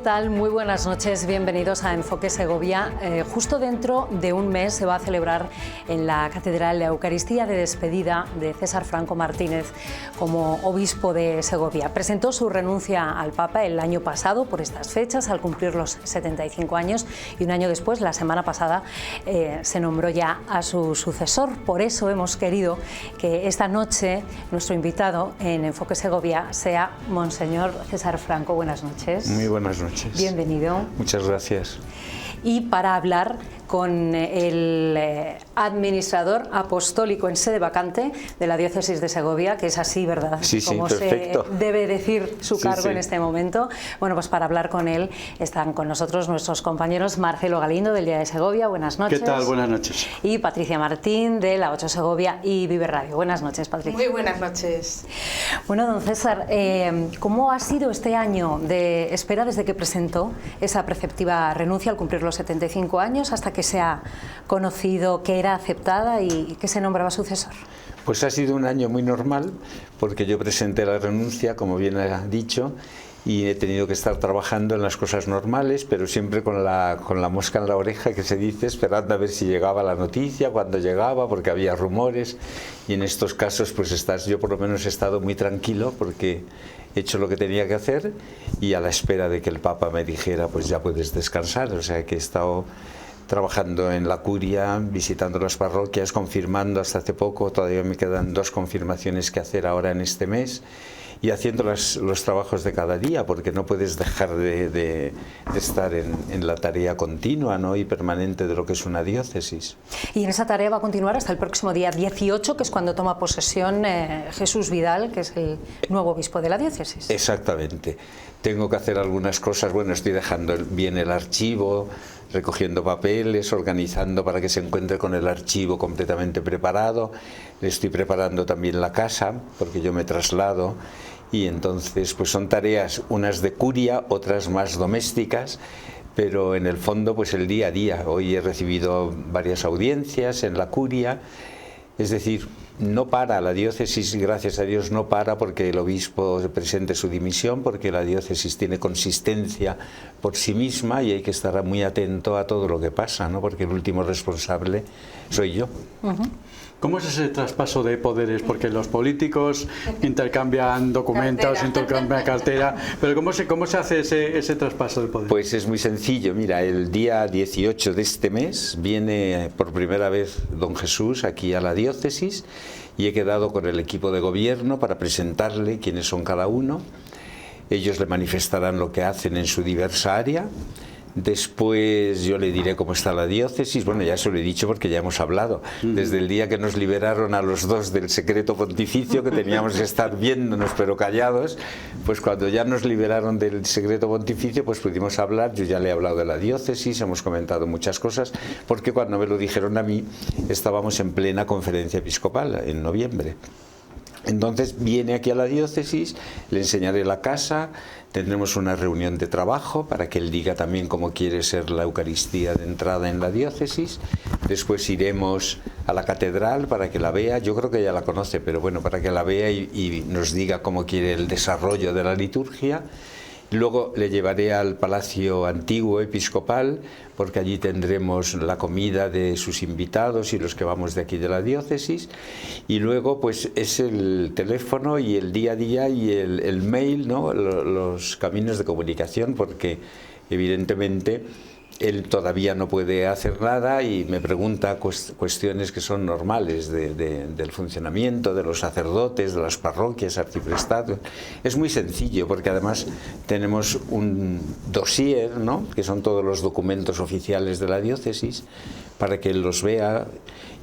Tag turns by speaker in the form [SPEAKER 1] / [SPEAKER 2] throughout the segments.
[SPEAKER 1] tal? Muy buenas noches, bienvenidos a Enfoque Segovia. Justo dentro de un mes se va a celebrar en la Catedral la Eucaristía de despedida de César Franco Martínez como obispo de Segovia. Presentó su renuncia al Papa el año pasado por estas fechas, al cumplir los 75 años, y un año después, la semana pasada, se nombró ya a su sucesor. Por eso hemos querido que esta noche nuestro invitado en Enfoque Segovia sea Monseñor César Franco. Buenas noches.
[SPEAKER 2] Muy buenas noches.
[SPEAKER 1] Bienvenido.
[SPEAKER 2] Muchas gracias.
[SPEAKER 1] Y para hablar con el administrador apostólico en sede vacante de la diócesis de Segovia, que es así, ¿verdad?
[SPEAKER 2] Sí, sí,
[SPEAKER 1] como
[SPEAKER 2] perfecto.
[SPEAKER 1] se debe decir su cargo
[SPEAKER 2] sí.
[SPEAKER 1] en este momento. Bueno, pues para hablar con él están con nosotros nuestros compañeros Marcelo Galindo del Día de Segovia. Buenas noches.
[SPEAKER 3] ¿Qué tal? Buenas noches.
[SPEAKER 1] Y Patricia Martín de la 8 Segovia y Vive Radio. Buenas noches, Patricia.
[SPEAKER 4] Muy buenas noches.
[SPEAKER 1] Bueno, don César, ¿cómo ha sido este año de espera desde que presentó esa preceptiva renuncia al cumplir los 75 años hasta que se ha conocido que era aceptada y que se nombraba sucesor?
[SPEAKER 2] Pues ha sido un año muy normal, porque yo presenté la renuncia, como bien ha dicho, y he tenido que estar trabajando en las cosas normales, pero siempre con la mosca en la oreja, que se dice, esperando a ver si llegaba la noticia, cuando llegaba, porque había rumores, y en estos casos pues yo por lo menos he estado muy tranquilo, porque he hecho lo que tenía que hacer, y a la espera de que el Papa me dijera, pues ya puedes descansar. O sea que he estado trabajando en la curia, visitando las parroquias, confirmando hasta hace poco. Todavía me quedan 2 confirmaciones que hacer ahora en este mes, y haciendo los trabajos de cada día, porque no puedes dejar de estar en la tarea continua, ¿no?, y permanente de lo que es una diócesis.
[SPEAKER 1] Y en esa tarea va a continuar hasta el próximo día 18, que es cuando toma posesión Jesús Vidal, que es el nuevo obispo de la diócesis.
[SPEAKER 2] Exactamente. Tengo que hacer algunas cosas. Bueno, estoy dejando bien el archivo, recogiendo papeles, organizando para que se encuentre con el archivo completamente preparado. Le estoy preparando también la casa, porque yo me traslado, y entonces pues son tareas, unas de curia, otras más domésticas, pero en el fondo pues el día a día. Hoy he recibido varias audiencias en la curia. Es decir, no para la diócesis, gracias a Dios no para, porque el obispo presente su dimisión, porque la diócesis tiene consistencia por sí misma y hay que estar muy atento a todo lo que pasa, ¿no?, porque el último responsable soy yo.
[SPEAKER 3] ¿Cómo es ese traspaso de poderes? Porque los políticos intercambian documentos, intercambian cartera, pero ¿cómo se hace ese traspaso de poderes?
[SPEAKER 2] Pues es muy sencillo. Mira, el día 18 de este mes viene por primera vez don Jesús aquí a la diócesis, y he quedado con el equipo de gobierno para presentarle quiénes son cada uno. Ellos le manifestarán lo que hacen en su diversa área. Después yo le diré cómo está la diócesis. Bueno, ya se lo he dicho porque ya hemos hablado. Desde el día que nos liberaron a los 2 del secreto pontificio, que teníamos que estar viéndonos pero callados, pues cuando ya nos liberaron del secreto pontificio, pues pudimos hablar. Yo ya le he hablado de la diócesis, hemos comentado muchas cosas, porque cuando me lo dijeron a mí estábamos en plena conferencia episcopal en noviembre. Entonces viene aquí a la diócesis, le enseñaré la casa, tendremos una reunión de trabajo para que él diga también cómo quiere ser la Eucaristía de entrada en la diócesis. Después iremos a la catedral para que la vea. Yo creo que ya la conoce, pero bueno, para que la vea y nos diga cómo quiere el desarrollo de la liturgia. Luego le llevaré al Palacio Antiguo Episcopal, porque allí tendremos la comida de sus invitados y los que vamos de aquí de la diócesis. Y luego pues es el teléfono y el día a día y el mail, ¿no?, los caminos de comunicación, porque evidentemente él todavía no puede hacer nada y me pregunta cuestiones que son normales del funcionamiento de los sacerdotes, de las parroquias, arciprestados. Es muy sencillo, porque además tenemos un dossier, ¿no?, que son todos los documentos oficiales de la diócesis, para que él los vea,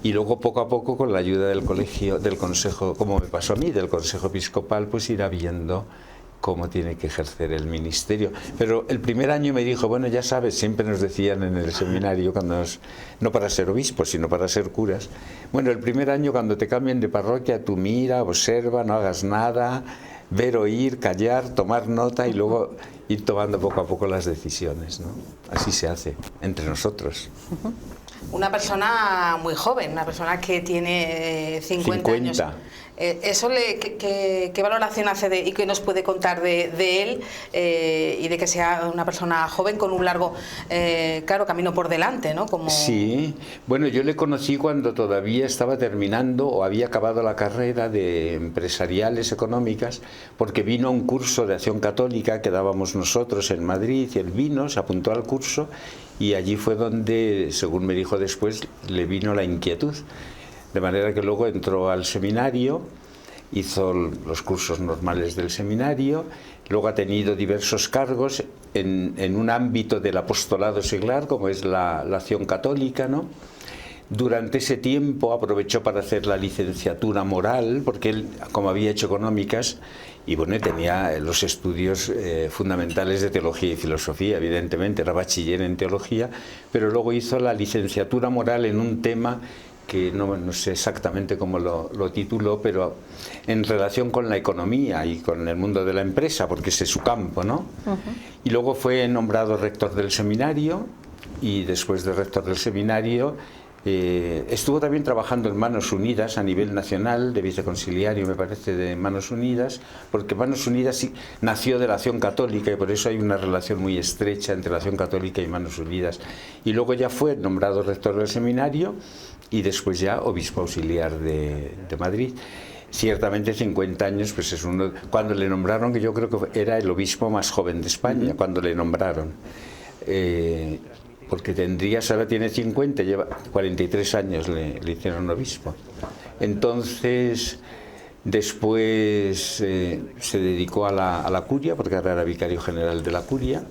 [SPEAKER 2] y luego poco a poco, con la ayuda del colegio, del consejo, como me pasó a mí, del consejo episcopal, pues irá viendo cómo tiene que ejercer el ministerio. Pero el primer año me dijo, bueno, ya sabes, siempre nos decían en el seminario, no para ser obispos, sino para ser curas, bueno, el primer año cuando te cambien de parroquia, tú mira, observa, no hagas nada, ver, oír, callar, tomar nota y luego ir tomando poco a poco las decisiones, ¿no? Así se hace entre nosotros.
[SPEAKER 4] una persona muy joven, una persona que tiene 50 años. Eso ¿qué valoración hace y qué nos puede contar de él y de que sea una persona joven con un largo, claro, camino por delante, ¿no?
[SPEAKER 2] Sí, bueno, yo le conocí cuando todavía estaba terminando o había acabado la carrera de empresariales económicas, porque vino a un curso de acción católica que dábamos nosotros en Madrid y él vino, se apuntó al curso y allí fue donde, según me dijo después, le vino la inquietud. De manera que luego entró al seminario, hizo los cursos normales del seminario, luego ha tenido diversos cargos en un ámbito del apostolado seglar, como es la acción católica, ¿no? Durante ese tiempo aprovechó para hacer la licenciatura moral, porque él, como había hecho económicas, y bueno, tenía los estudios fundamentales de teología y filosofía, evidentemente, era bachiller en teología, pero luego hizo la licenciatura moral en un tema que no sé exactamente cómo lo tituló, pero en relación con la economía y con el mundo de la empresa, porque ese es su campo, ¿no? Y luego fue nombrado rector del seminario, y después de rector del seminario estuvo también trabajando en Manos Unidas a nivel nacional, de viceconciliario, me parece, de Manos Unidas, porque Manos Unidas sí nació de la acción católica y por eso hay una relación muy estrecha entre la acción católica y Manos Unidas. Y luego ya fue nombrado rector del seminario y después ya obispo auxiliar de Madrid. Ciertamente 50 años, pues es uno. Cuando le nombraron, que yo creo que era el obispo más joven de España, cuando le nombraron. Porque ahora tiene 50, lleva 43 años le hicieron obispo. Entonces, después se dedicó a la curia, porque ahora era vicario general de la curia,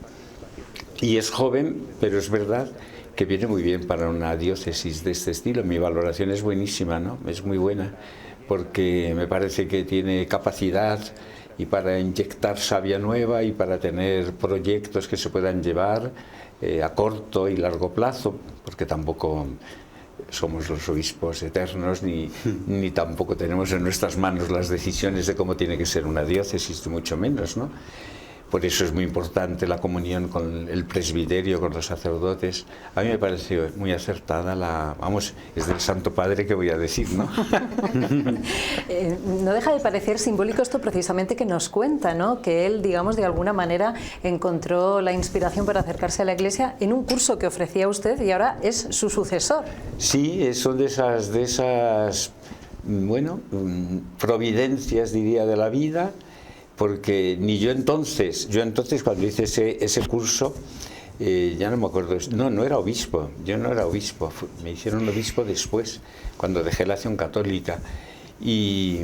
[SPEAKER 2] y es joven, pero es verdad que viene muy bien para una diócesis de este estilo. Mi valoración es buenísima, ¿no? Es muy buena, porque me parece que tiene capacidad y para inyectar savia nueva y para tener proyectos que se puedan llevar a corto y largo plazo, porque tampoco somos los obispos eternos ni tampoco tenemos en nuestras manos las decisiones de cómo tiene que ser una diócesis, mucho menos, ¿no? Por eso es muy importante la comunión con el presbiterio, con los sacerdotes. A mí me parece muy acertada vamos, es del Santo Padre, que voy a decir, ¿no?
[SPEAKER 1] No deja de parecer simbólico esto precisamente que nos cuenta, ¿no? Que él, digamos, de alguna manera encontró la inspiración para acercarse a la Iglesia en un curso que ofrecía usted y ahora es su sucesor.
[SPEAKER 2] Sí, son de esas, bueno, providencias, diría, de la vida. Porque ni yo entonces cuando hice ese curso, ya no me acuerdo, no era obispo, yo no era obispo, me hicieron obispo después, cuando dejé la acción católica. Y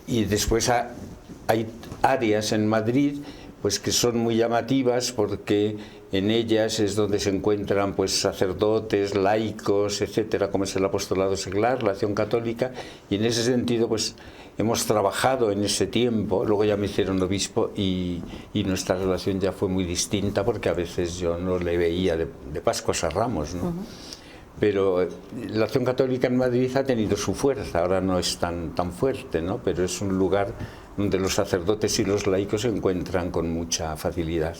[SPEAKER 2] después hay áreas en Madrid pues que son muy llamativas, porque en ellas es donde se encuentran pues sacerdotes, laicos, etcétera, como es el apostolado seglar, la acción católica, y en ese sentido pues hemos trabajado en ese tiempo. Luego ya me hicieron obispo y nuestra relación ya fue muy distinta, porque a veces yo no le veía de Pascuas a Ramos, ¿no? Pero la acción católica en Madrid ha tenido su fuerza, ahora no es tan fuerte, ¿no? Pero es un lugar donde los sacerdotes y los laicos se encuentran con mucha facilidad.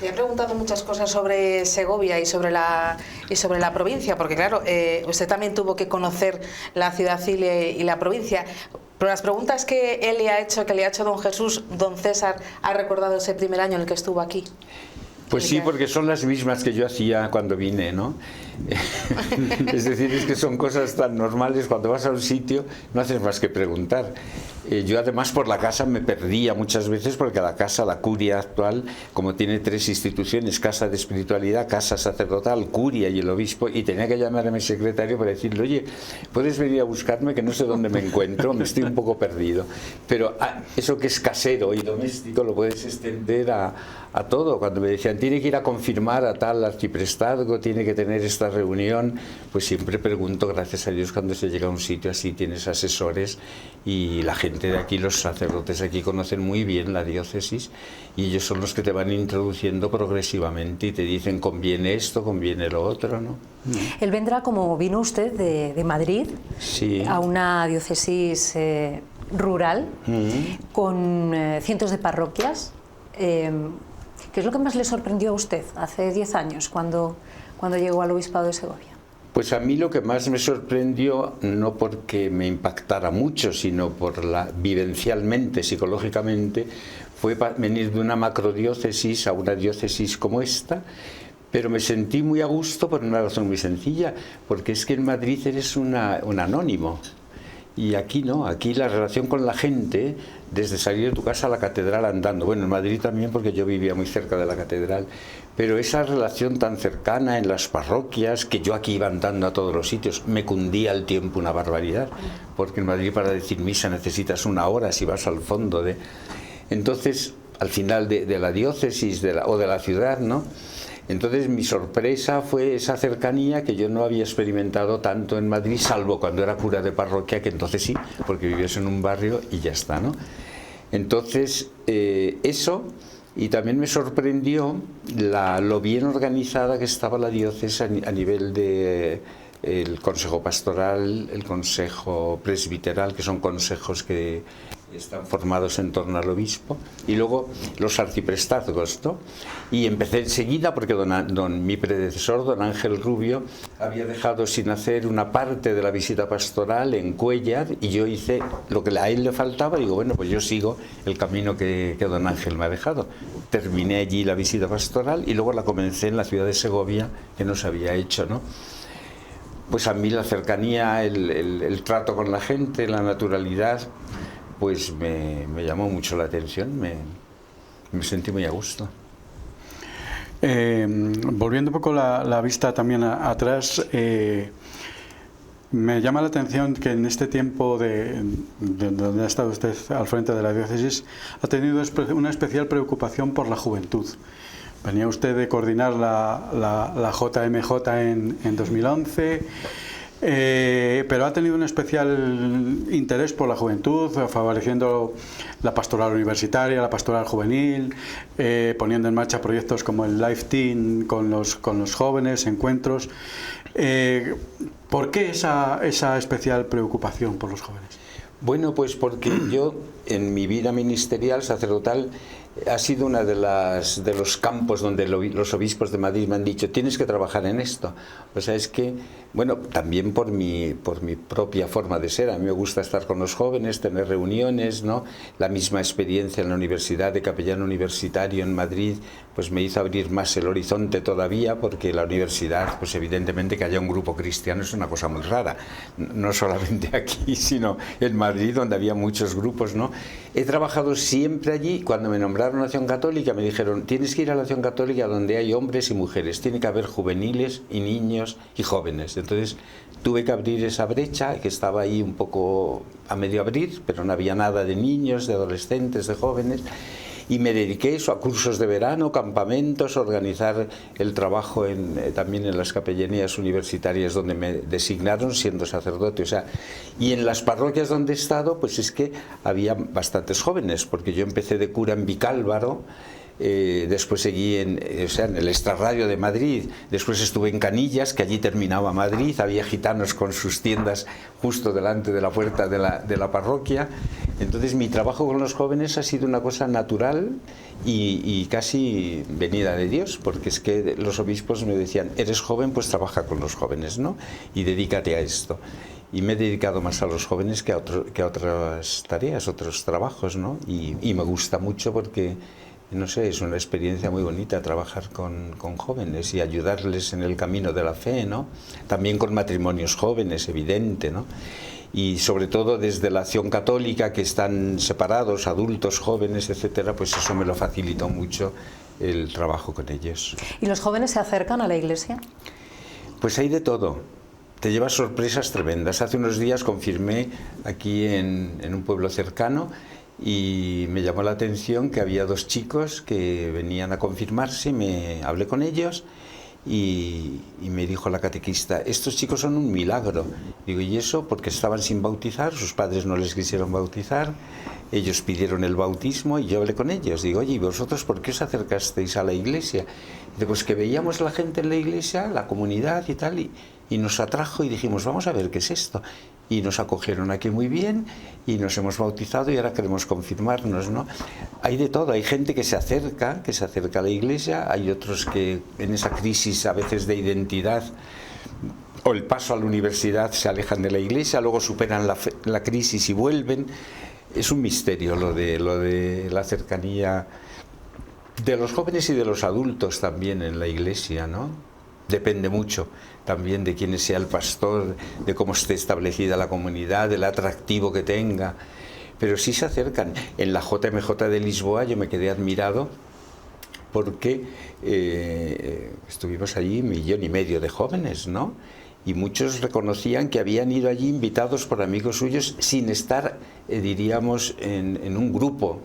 [SPEAKER 4] Le he preguntado muchas cosas sobre Segovia y sobre la provincia, porque claro, usted también tuvo que conocer la ciudad y la provincia. Pero las preguntas que él le ha hecho, que le ha hecho don Jesús, don César, ¿ha recordado ese primer año en el que estuvo aquí?
[SPEAKER 2] Pues sí, porque son las mismas que yo hacía cuando vine, ¿no? Es decir, es que son cosas tan normales. Cuando vas a un sitio no haces más que preguntar. Yo además por la casa me perdía muchas veces, porque la casa, la curia actual, como tiene 3 instituciones, casa de espiritualidad, casa sacerdotal, curia y el obispo, y tenía que llamar a mi secretario para decirle: oye, ¿puedes venir a buscarme, que no sé dónde me encuentro, me estoy un poco perdido? Pero eso que es casero y doméstico lo puedes extender a todo. Cuando me decían: tiene que ir a confirmar a tal arciprestazgo, tiene que tener esta reunión, pues siempre pregunto. Gracias a Dios, cuando se llega a un sitio así tienes asesores, y la gente de aquí, los sacerdotes aquí, conocen muy bien la diócesis, y ellos son los que te van introduciendo progresivamente y te dicen: conviene esto, conviene lo otro, ¿no?
[SPEAKER 1] Él vendrá, como vino usted de Madrid,
[SPEAKER 2] sí,
[SPEAKER 1] a una diócesis rural, con cientos de parroquias. ¿Qué es lo que más le sorprendió a usted hace 10 años cuando llegó al Obispado de Segovia?
[SPEAKER 2] Pues a mí lo que más me sorprendió, no porque me impactara mucho, sino por vivencialmente, psicológicamente, fue venir de una macrodiócesis a una diócesis como esta, pero me sentí muy a gusto por una razón muy sencilla, porque es que en Madrid eres un anónimo. Y aquí no, aquí la relación con la gente, desde salir de tu casa a la catedral andando, bueno, en Madrid también porque yo vivía muy cerca de la catedral, pero esa relación tan cercana en las parroquias, que yo aquí iba andando a todos los sitios, me cundía el tiempo una barbaridad, porque en Madrid para decir misa necesitas 1 hora si vas al fondo de... Entonces, al final de la diócesis o de la ciudad, ¿no? Entonces mi sorpresa fue esa cercanía que yo no había experimentado tanto en Madrid, salvo cuando era cura de parroquia, que entonces sí, porque vivías en un barrio y ya está, ¿no? Entonces eso, y también me sorprendió lo bien organizada que estaba la diócesis a nivel de el consejo pastoral, el consejo presbiteral, que son consejos que están formados en torno al obispo, y luego los arciprestazgos, ¿no? Y empecé enseguida porque mi predecesor, don Ángel Rubio, había dejado sin hacer una parte de la visita pastoral en Cuéllar, y yo hice lo que a él le faltaba. Digo, bueno, pues yo sigo el camino que don Ángel me ha dejado. Terminé allí la visita pastoral y luego la comencé en la ciudad de Segovia, que no se había hecho, ¿no? Pues a mí la cercanía, el trato con la gente, la naturalidad, pues me llamó mucho la atención, me sentí muy a gusto.
[SPEAKER 3] Volviendo un poco la vista también atrás, me llama la atención que en este tiempo de donde ha estado usted al frente de la diócesis, ha tenido una especial preocupación por la juventud. Venía usted de coordinar la JMJ en 2011, pero ha tenido un especial interés por la juventud, favoreciendo la pastoral universitaria, la pastoral juvenil, poniendo en marcha proyectos como el Life Team con los jóvenes, encuentros. ¿Por qué esa especial preocupación por los jóvenes?
[SPEAKER 2] Bueno, pues porque yo en mi vida ministerial, sacerdotal, ha sido uno de los campos donde los obispos de Madrid me han dicho, tienes que trabajar en esto. O sea, es que, bueno, también por mi propia forma de ser, a mí me gusta estar con los jóvenes, tener reuniones, ¿no? La misma experiencia en la universidad de capellán universitario en Madrid, pues me hizo abrir más el horizonte todavía, porque la universidad, pues evidentemente que haya un grupo cristiano es una cosa muy rara, no solamente aquí, sino en Madrid, donde había muchos grupos, ¿no? He trabajado siempre allí. Cuando me nombraron a Acción Católica me dijeron, tienes que ir a la Acción Católica donde hay hombres y mujeres, tiene que haber juveniles y niños y jóvenes. Entonces tuve que abrir esa brecha, que estaba ahí un poco a medio abrir, pero no había nada de niños, de adolescentes, de jóvenes. Y me dediqué eso a cursos de verano, campamentos, organizar el trabajo también en las capellanías universitarias donde me designaron siendo sacerdote. O sea, y en las parroquias donde he estado, pues es que había bastantes jóvenes, porque yo empecé de cura en Vicálvaro, después seguí en el extrarradio de Madrid, después estuve en Canillas, que allí terminaba Madrid, había gitanos con sus tiendas justo delante de la puerta de la parroquia. Entonces mi trabajo con los jóvenes ha sido una cosa natural y casi venida de Dios, porque es que los obispos me decían, eres joven, pues trabaja con los jóvenes, ¿no? Y dedícate a esto. Y me he dedicado más a los jóvenes que a otras tareas, otros trabajos, ¿no? Y me gusta mucho porque, no sé, es una experiencia muy bonita trabajar con jóvenes y ayudarles en el camino de la fe, ¿no? También con matrimonios jóvenes, evidente, ¿no? Y sobre todo desde la Acción Católica, que están separados, adultos, jóvenes, etcétera, pues eso me lo facilitó mucho el trabajo con ellos.
[SPEAKER 1] ¿Y los jóvenes se acercan a la Iglesia?
[SPEAKER 2] Pues hay de todo. Te llevas sorpresas tremendas. Hace unos días confirmé aquí en un pueblo cercano y me llamó la atención que había 2 chicos que venían a confirmarse, me hablé con ellos y me dijo la catequista, estos chicos son un milagro. Digo, ¿y eso? Porque estaban sin bautizar, sus padres no les quisieron bautizar, ellos pidieron el bautismo y yo hablé con ellos. Digo, oye, ¿y vosotros por qué os acercasteis a la iglesia? Digo, pues que veíamos la gente en la iglesia, la comunidad y tal, y nos atrajo y dijimos, vamos a ver qué es esto. Y nos acogieron aquí muy bien y nos hemos bautizado y ahora queremos confirmarnos, ¿no? Hay de todo, hay gente que se acerca a la iglesia, hay otros que en esa crisis a veces de identidad o el paso a la universidad se alejan de la iglesia, luego superan la crisis y vuelven. Es un misterio lo de la cercanía de los jóvenes y de los adultos también en la iglesia, ¿no? Depende mucho también de quién sea el pastor, de cómo esté establecida la comunidad, del atractivo que tenga, pero sí se acercan. En la JMJ de Lisboa yo me quedé admirado porque estuvimos allí 1,5 millones de jóvenes, ¿no? Y muchos reconocían que habían ido allí invitados por amigos suyos sin estar, diríamos, en un grupo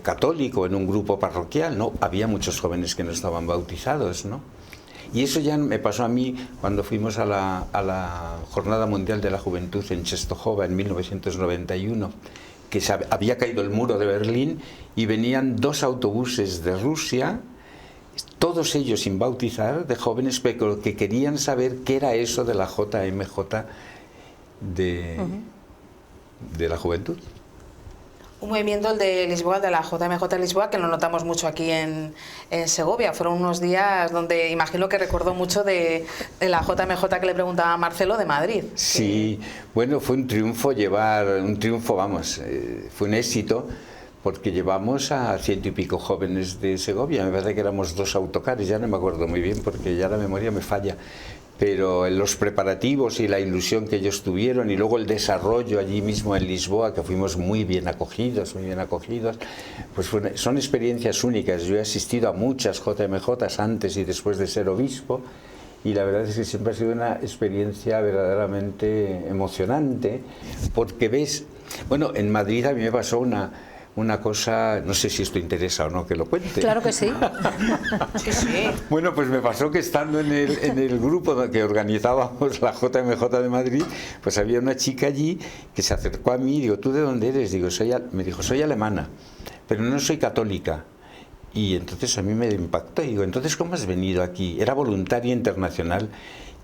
[SPEAKER 2] católico, en un grupo parroquial, ¿no? Había muchos jóvenes que no estaban bautizados, ¿no? Y eso ya me pasó a mí cuando fuimos a la Jornada Mundial de la Juventud en Częstochowa en 1991, que había caído el muro de Berlín y venían 2 autobuses de Rusia, todos ellos sin bautizar, de jóvenes que querían saber qué era eso de la JMJ de la juventud.
[SPEAKER 4] Un movimiento, el de Lisboa, el de la JMJ de Lisboa, que lo notamos mucho aquí en Segovia. Fueron unos días donde imagino que recordó mucho de la JMJ que le preguntaba a Marcelo de Madrid.
[SPEAKER 2] Sí, bueno, fue un triunfo vamos, fue un éxito, porque llevamos a 100 y pico jóvenes de Segovia. Me parece que éramos 2 autocares, ya no me acuerdo muy bien porque ya la memoria me falla. Pero en los preparativos y la ilusión que ellos tuvieron y luego el desarrollo allí mismo en Lisboa, que fuimos muy bien acogidos, pues son experiencias únicas. Yo he asistido a muchas JMJs antes y después de ser obispo y la verdad es que siempre ha sido una experiencia verdaderamente emocionante, porque ves, bueno, en Madrid a mí me pasó una cosa, no sé si esto interesa o no que lo cuente.
[SPEAKER 1] Claro que sí.
[SPEAKER 4] Sí, sí.
[SPEAKER 2] Bueno, pues me pasó que estando en el grupo que organizábamos la JMJ de Madrid, pues había una chica allí que se acercó a mí y digo, ¿tú de dónde eres? Digo, me dijo, soy alemana, pero no soy católica. Y entonces a mí me impactó y digo, entonces ¿cómo has venido aquí? Era voluntaria internacional.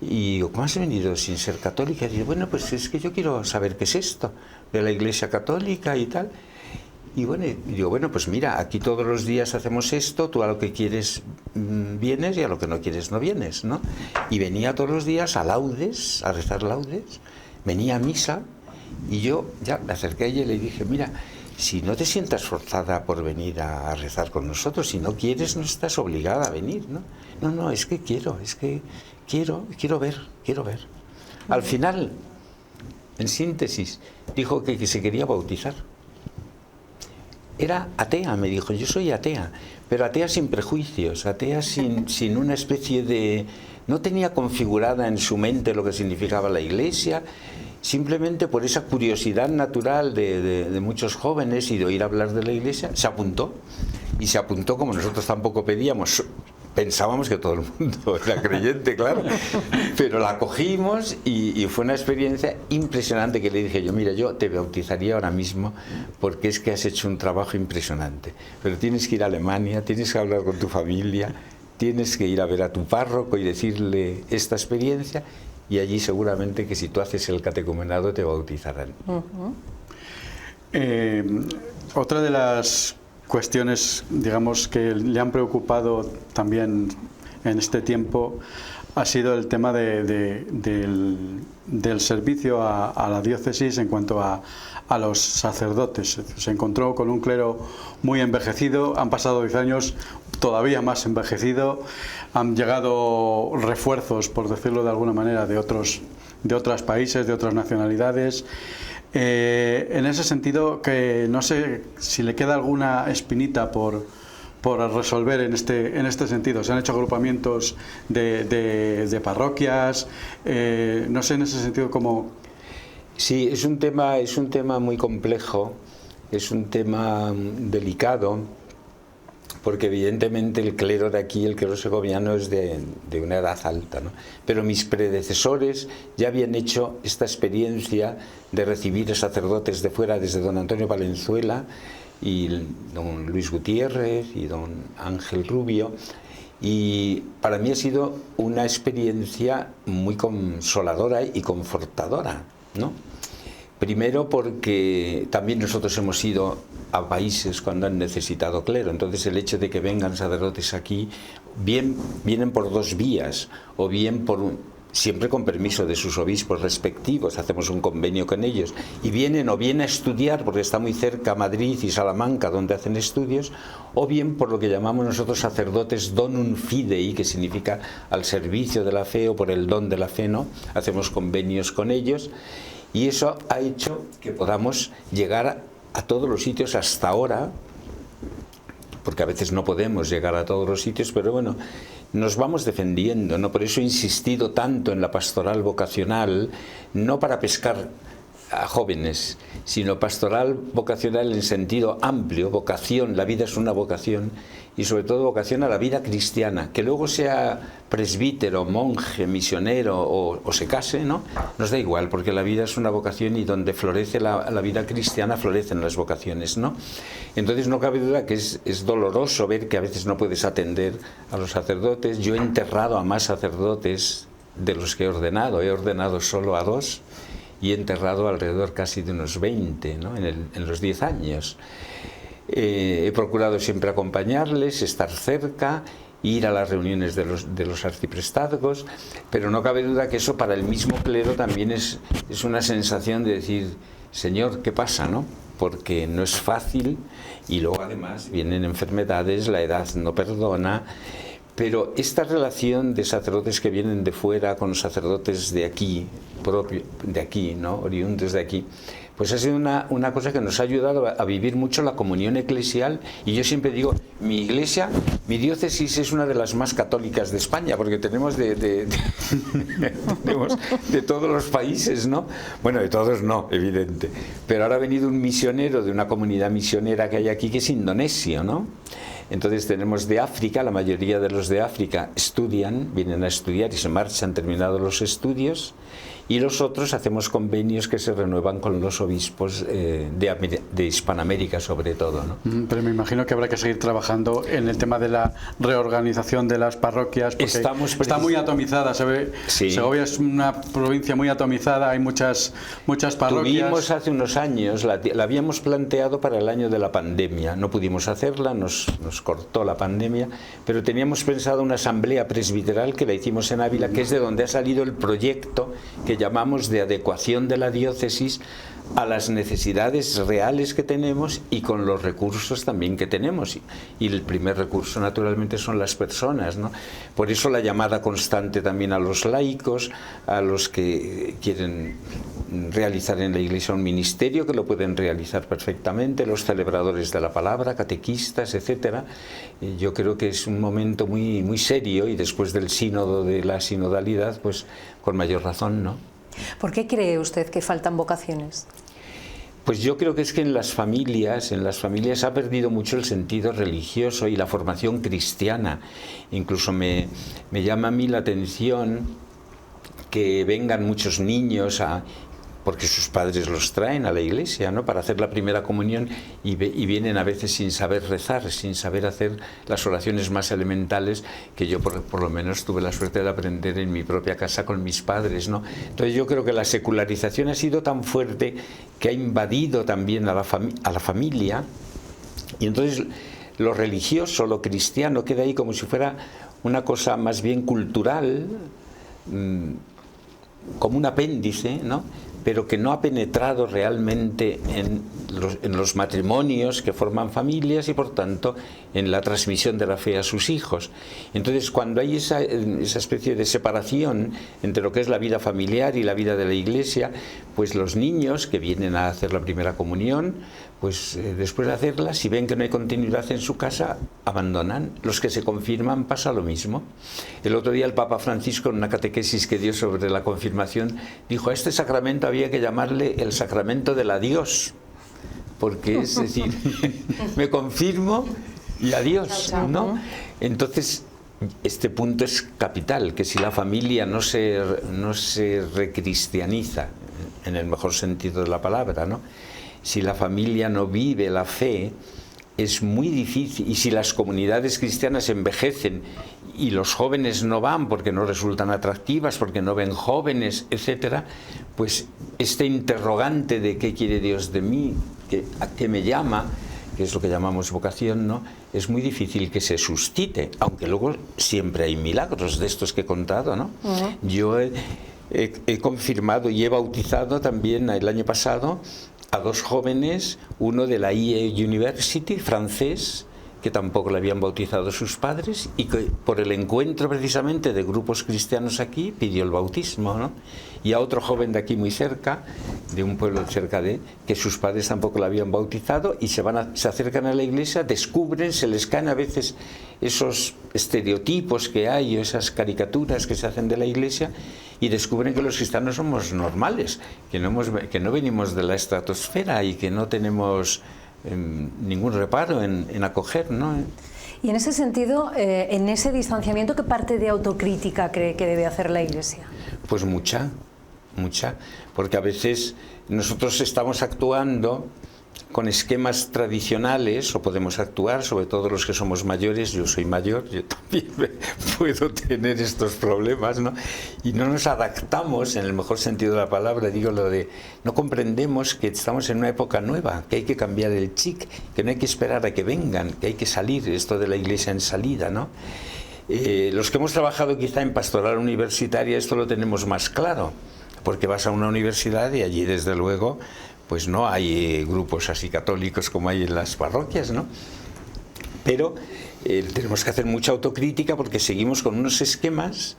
[SPEAKER 2] Y digo, ¿cómo has venido sin ser católica? Y digo, bueno, pues es que yo quiero saber qué es esto de la Iglesia Católica y tal. Y bueno, digo, bueno, pues mira, aquí todos los días hacemos esto, tú a lo que quieres vienes y a lo que no quieres no vienes, ¿no? Y venía todos los días a laudes, a rezar laudes, venía a misa y yo ya me acerqué a ella y le dije, mira, si no te sientas forzada por venir a rezar con nosotros, si no quieres no estás obligada a venir, ¿no? No, es que quiero ver. Al final, en síntesis, dijo que se quería bautizar. Era atea, me dijo, yo soy atea, pero atea sin prejuicios, atea sin una especie de... No tenía configurada en su mente lo que significaba la Iglesia, simplemente por esa curiosidad natural de muchos jóvenes y de oír hablar de la Iglesia, se apuntó. Y se apuntó como nosotros tampoco pedíamos. Pensábamos que todo el mundo era creyente, claro, pero la cogimos y fue una experiencia impresionante que le dije yo, mira, yo te bautizaría ahora mismo porque es que has hecho un trabajo impresionante, pero tienes que ir a Alemania, tienes que hablar con tu familia, tienes que ir a ver a tu párroco y decirle esta experiencia y allí seguramente que si tú haces el catecumenado te bautizarán.
[SPEAKER 3] Otra de las cuestiones, digamos, que le han preocupado también en este tiempo ha sido el tema del servicio a la diócesis en cuanto a los sacerdotes. Se encontró con un clero muy envejecido, han pasado 10 años todavía más envejecido, han llegado refuerzos, por decirlo de alguna manera, de otros países, de otras nacionalidades. En ese sentido, que no sé si le queda alguna espinita por resolver en este sentido. Se han hecho agrupamientos de parroquias, no sé en ese sentido cómo...
[SPEAKER 2] Sí, es un tema muy complejo, es un tema delicado, porque evidentemente el clero de aquí, el clero segoviano, es de una edad alta, ¿no? Pero mis predecesores ya habían hecho esta experiencia de recibir a sacerdotes de fuera, desde don Antonio Valenzuela y don Luis Gutiérrez y don Ángel Rubio, y para mí ha sido una experiencia muy consoladora y confortadora, ¿no? Primero porque también nosotros hemos ido a países cuando han necesitado clero, entonces el hecho de que vengan sacerdotes aquí, bien vienen por 2 vías, o bien por siempre con permiso de sus obispos respectivos, hacemos un convenio con ellos, y vienen o bien a estudiar, porque está muy cerca Madrid y Salamanca, donde hacen estudios, o bien por lo que llamamos nosotros sacerdotes donum fidei, que significa al servicio de la fe o por el don de la fe, ¿no? Hacemos convenios con ellos, y eso ha hecho que podamos llegar a todos los sitios hasta ahora, porque a veces no podemos llegar a todos los sitios, pero bueno, nos vamos defendiendo, ¿no? Por eso he insistido tanto en la pastoral vocacional, no para pescar a jóvenes, sino pastoral vocacional en sentido amplio, vocación, la vida es una vocación, y sobre todo vocación a la vida cristiana, que luego sea presbítero, monje, misionero o se case, ¿no? Nos da igual, porque la vida es una vocación y donde florece la vida cristiana florecen las vocaciones, ¿no? Entonces no cabe duda que es doloroso ver que a veces no puedes atender a los sacerdotes. Yo he enterrado a más sacerdotes de los que he ordenado solo a 2 y he enterrado alrededor casi de unos 20, ¿no? en los 10 años. He procurado siempre acompañarles, estar cerca, ir a las reuniones de los arciprestazgos, pero no cabe duda que eso para el mismo clero también es una sensación de decir, Señor, ¿qué pasa, no? Porque no es fácil, y luego además vienen enfermedades, la edad no perdona, pero esta relación de sacerdotes que vienen de fuera con sacerdotes de aquí, ¿no? Oriundos de aquí, pues ha sido una cosa que nos ha ayudado a vivir mucho la comunión eclesial. Y yo siempre digo, mi iglesia, mi diócesis es una de las más católicas de España, porque tenemos tenemos de todos los países, ¿no? Bueno, de todos no, evidente. Pero ahora ha venido un misionero de una comunidad misionera que hay aquí, que es indonesio, ¿no? Entonces tenemos de África, la mayoría de los de África vienen a estudiar y se marchan terminados los estudios, y los otros hacemos convenios que se renuevan con los obispos de Hispanoamérica sobre todo, ¿no?
[SPEAKER 3] Pero me imagino que habrá que seguir trabajando en el tema de la reorganización de las parroquias, porque está muy atomizada,
[SPEAKER 2] sí.
[SPEAKER 3] Segovia es una provincia muy atomizada, hay muchas parroquias.
[SPEAKER 2] Tuvimos hace unos años, la habíamos planteado para el año de la pandemia, no pudimos hacerla, nos cortó la pandemia, pero teníamos pensado una asamblea presbiteral que la hicimos en Ávila, que es de donde ha salido el proyecto que llamamos de adecuación de la diócesis a las necesidades reales que tenemos y con los recursos también que tenemos. Y el primer recurso naturalmente son las personas, ¿no? Por eso la llamada constante también a los laicos, a los que quieren realizar en la Iglesia un ministerio, que lo pueden realizar perfectamente, los celebradores de la palabra, catequistas, etcétera. Yo creo que es un momento muy, muy serio, y después del sínodo de la sinodalidad, pues con mayor razón, ¿no?
[SPEAKER 1] ¿Por qué cree usted que faltan vocaciones?
[SPEAKER 2] Pues yo creo que es que en las familias ha perdido mucho el sentido religioso y la formación cristiana. Incluso me llama a mí la atención que vengan muchos niños porque sus padres los traen a la iglesia, ¿no?, para hacer la primera comunión, y vienen a veces sin saber rezar, sin saber hacer las oraciones más elementales que yo por lo menos tuve la suerte de aprender en mi propia casa con mis padres, ¿no? Entonces yo creo que la secularización ha sido tan fuerte que ha invadido también a la familia, y entonces lo religioso, lo cristiano, queda ahí como si fuera una cosa más bien cultural, como un apéndice, ¿no?, pero que no ha penetrado realmente en los matrimonios que forman familias y por tanto en la transmisión de la fe a sus hijos. Entonces, cuando hay esa especie de separación entre lo que es la vida familiar y la vida de la iglesia, pues los niños que vienen a hacer la primera comunión, pues después de hacerla, si ven que no hay continuidad en su casa, abandonan. Los que se confirman pasa lo mismo. El otro día el Papa Francisco, en una catequesis que dio sobre la confirmación, dijo: a este sacramento había que llamarle el sacramento del adiós, porque es decir, me confirmo y adiós, ¿no? Entonces, este punto es capital, que si la familia no se recristianiza, en el mejor sentido de la palabra, ¿no?, si la familia no vive la fe, es muy difícil. Y si las comunidades cristianas envejecen y los jóvenes no van porque no resultan atractivas, porque no ven jóvenes, etcétera, pues este interrogante de qué quiere Dios de mí, a qué me llama, que es lo que llamamos vocación, ¿no? Es muy difícil que se suscite, aunque luego siempre hay milagros de estos que he contado, ¿no? Yo he confirmado y he bautizado también el año pasado a 2 jóvenes, uno de la IE University, francés, que tampoco le habían bautizado sus padres, y que por el encuentro precisamente de grupos cristianos aquí pidió el bautismo, ¿no? Y a otro joven de aquí muy cerca, de un pueblo cerca de, que sus padres tampoco le habían bautizado, y se acercan a la iglesia, descubren, se les caen a veces esos estereotipos que hay, o esas caricaturas que se hacen de la iglesia, y descubren que los cristianos somos normales, que no venimos de la estratosfera y que no tenemos ningún reparo en acoger, ¿no?
[SPEAKER 1] Y en ese sentido, en ese distanciamiento, ¿qué parte de autocrítica cree que debe hacer la Iglesia?
[SPEAKER 2] Pues mucha, porque a veces nosotros estamos actuando con esquemas tradicionales, o podemos actuar, sobre todo los que somos mayores, yo soy mayor, yo también puedo tener estos problemas, ¿no? Y no nos adaptamos, en el mejor sentido de la palabra, digo lo de, no comprendemos que estamos en una época nueva, que hay que cambiar el chip, que no hay que esperar a que vengan, que hay que salir, esto de la iglesia en salida, ¿no? Los que hemos trabajado quizá en pastoral universitaria, esto lo tenemos más claro, porque vas a una universidad y allí desde luego pues no hay grupos así católicos como hay en las parroquias, ¿no? Pero tenemos que hacer mucha autocrítica porque seguimos con unos esquemas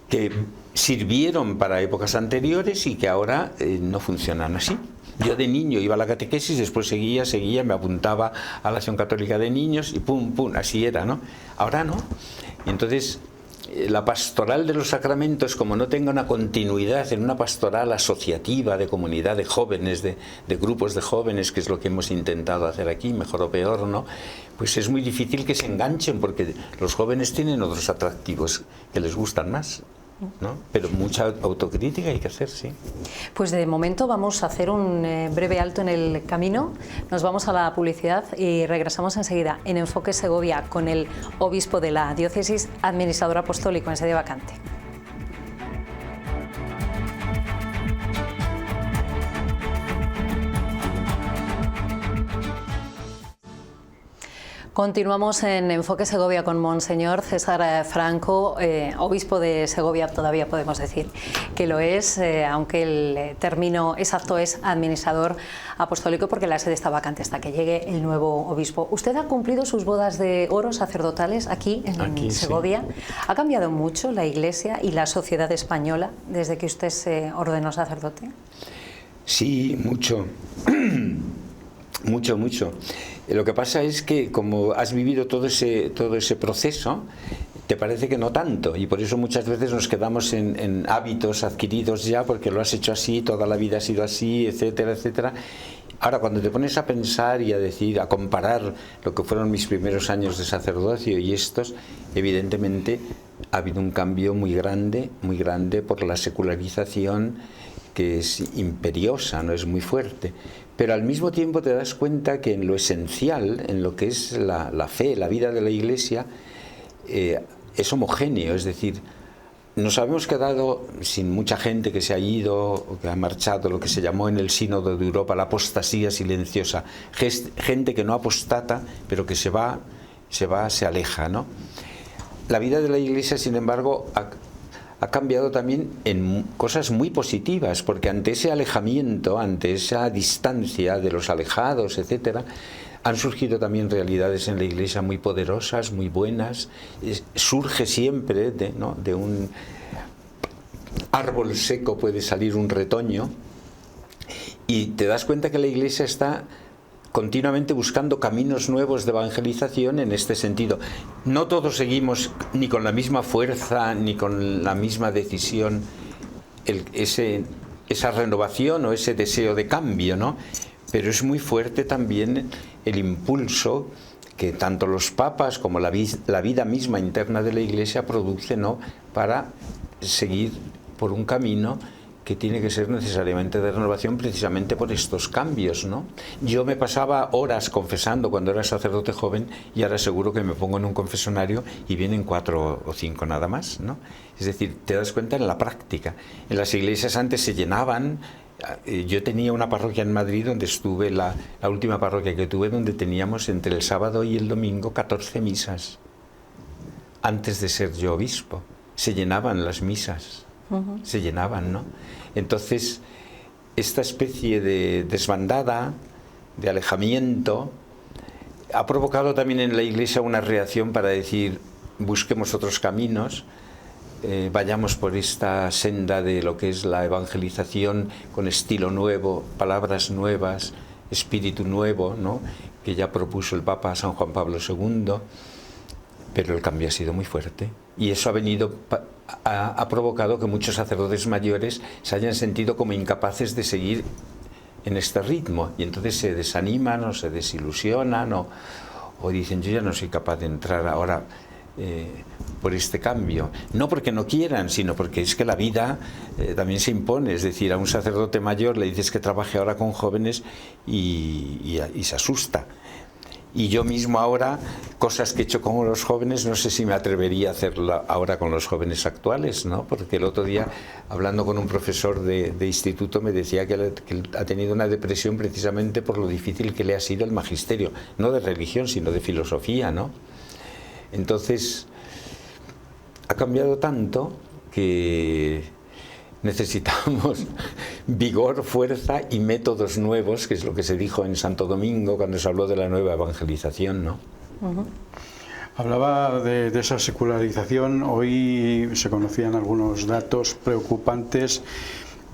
[SPEAKER 2] que sirvieron para épocas anteriores y que ahora no funcionan así. Yo de niño iba a la catequesis, después seguía, me apuntaba a la Acción Católica de Niños y pum, así era, ¿no? Ahora no. Entonces, la pastoral de los sacramentos, como no tenga una continuidad en una pastoral asociativa de comunidad de jóvenes, de grupos de jóvenes, que es lo que hemos intentado hacer aquí, mejor o peor, ¿no? Pues es muy difícil que se enganchen porque los jóvenes tienen otros atractivos que les gustan más, ¿no? Pero mucha autocrítica hay que hacer, sí.
[SPEAKER 1] Pues de momento vamos a hacer un breve alto en el camino, nos vamos a la publicidad y regresamos enseguida en Enfoque Segovia con el obispo de la diócesis, administrador apostólico en sede vacante. Continuamos en Enfoque Segovia con Monseñor César Franco, obispo de Segovia, todavía podemos decir que lo es, aunque el término exacto es administrador apostólico porque la sede está vacante hasta que llegue el nuevo obispo. ¿Usted ha cumplido sus bodas de oro sacerdotales aquí en Segovia? Sí. ¿Ha cambiado mucho la Iglesia y la sociedad española desde que usted se ordenó sacerdote?
[SPEAKER 2] Sí, mucho. Mucho. Lo que pasa es que como has vivido todo ese proceso, te parece que no tanto, y por eso muchas veces nos quedamos en hábitos adquiridos ya, porque lo has hecho así, toda la vida ha sido así, etcétera, etcétera. Ahora, cuando te pones a pensar y a decir, a comparar lo que fueron mis primeros años de sacerdocio y estos, evidentemente ha habido un cambio muy grande por la secularización, que es imperiosa, no es muy fuerte. Pero al mismo tiempo te das cuenta que en lo esencial, en lo que es la fe, la vida de la Iglesia, es homogéneo, es decir, nos habíamos quedado sin mucha gente que se ha ido o que ha marchado, lo que se llamó en el Sínodo de Europa la apostasía silenciosa, gente que no apostata, pero que se aleja, ¿no? La vida de la Iglesia, sin embargo, ha cambiado también en cosas muy positivas, porque ante ese alejamiento, ante esa distancia de los alejados, etcétera, han surgido también realidades en la Iglesia muy poderosas, muy buenas. Surge siempre de un árbol seco puede salir un retoño, y te das cuenta que la Iglesia está continuamente buscando caminos nuevos de evangelización en este sentido. No todos seguimos ni con la misma fuerza ni con la misma decisión esa renovación o ese deseo de cambio, ¿no? Pero es muy fuerte también el impulso que tanto los papas como la vida misma interna de la Iglesia produce, ¿no?, para seguir por un camino que tiene que ser necesariamente de renovación precisamente por estos cambios, ¿no? Yo me pasaba horas confesando cuando era sacerdote joven y ahora seguro que me pongo en un confesonario y vienen 4 o 5 nada más, ¿no? Es decir, te das cuenta en la práctica. En las iglesias antes se llenaban Yo tenía una parroquia en Madrid donde estuve, la última parroquia que tuve, donde teníamos entre el sábado y el domingo 14 misas. Antes de ser yo obispo, se llenaban las misas, se llenaban, ¿no? Entonces, esta especie de desbandada, de alejamiento, ha provocado también en la Iglesia una reacción para decir, busquemos otros caminos, vayamos por esta senda de lo que es la evangelización con estilo nuevo, palabras nuevas, espíritu nuevo, ¿no?, que ya propuso el Papa San Juan Pablo II, pero el cambio ha sido muy fuerte y eso ha provocado que muchos sacerdotes mayores se hayan sentido como incapaces de seguir en este ritmo y entonces se desaniman o se desilusionan o dicen, yo ya no soy capaz de entrar ahora por este cambio, no porque no quieran, sino porque es que la vida también se impone. Es decir, a un sacerdote mayor le dices que trabaje ahora con jóvenes y se asusta. Y yo mismo ahora, cosas que he hecho con los jóvenes, no sé si me atrevería a hacerlo ahora con los jóvenes actuales, ¿no? Porque el otro día, hablando con un profesor de instituto, me decía que él ha tenido una depresión precisamente por lo difícil que le ha sido el magisterio, no de religión, sino de filosofía, ¿no? Entonces, ha cambiado tanto que necesitamos vigor, fuerza y métodos nuevos, que es lo que se dijo en Santo Domingo cuando se habló de la nueva evangelización, ¿no?
[SPEAKER 3] Hablaba de esa secularización. Hoy se conocían algunos datos preocupantes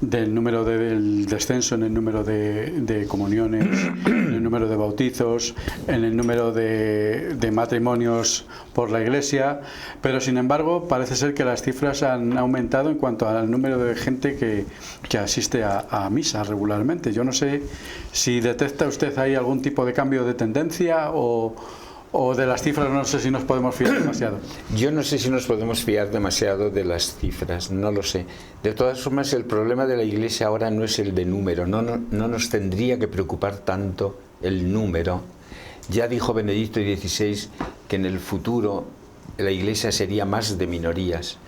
[SPEAKER 3] del número del descenso en el número de comuniones, en el número de bautizos, en el número de matrimonios por la Iglesia, pero sin embargo parece ser que las cifras han aumentado en cuanto al número de gente que asiste a misa regularmente. Yo no sé si detecta usted ahí algún tipo de cambio de tendencia o de las cifras no sé si nos podemos fiar demasiado.
[SPEAKER 2] Yo no sé si nos podemos fiar demasiado de las cifras, no lo sé. De todas formas, el problema de la Iglesia ahora no es el de número, no nos tendría que preocupar tanto el número. Ya dijo Benedicto XVI que en el futuro la Iglesia sería más de minorías.